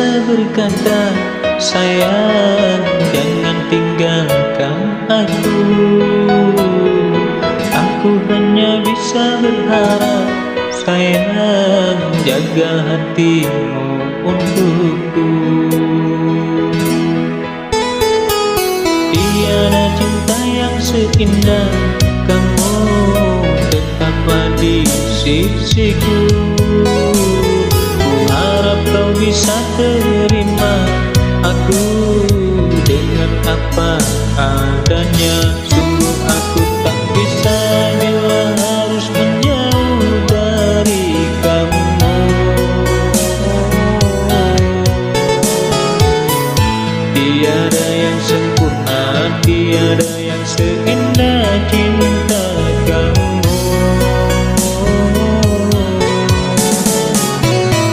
bisa berkata, sayang jangan tinggalkan aku. Aku hanya bisa berharap, sayang jaga hatimu untukku. Tiada cinta yang seindah kamu tetaplah di sisiku. Ku harap kau bisa terima aku dengan apa adanya. Sungguh aku tak bisa bila harus menjauh dari kamu. Tiada yang sempurna, tiada yang seindah cinta kamu.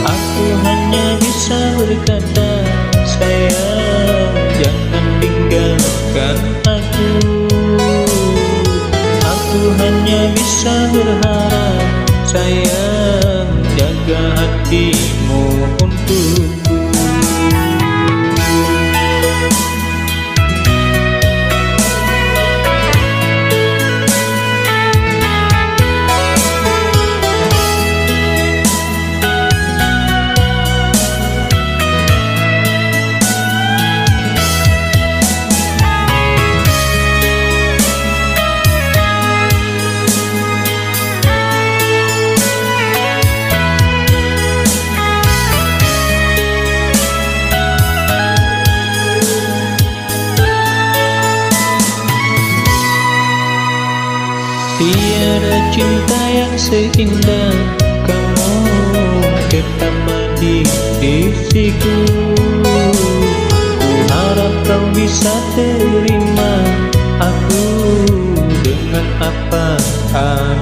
Aku hanya bisa berkata, sayang jangan tinggalkan aku. Aku hanya bisa berharap, sayang jaga hatimu untukku. Tiada cinta yang seindah kamu tetaplah di sisiku. Ku harap kau bisa terima aku dengan apa adanya.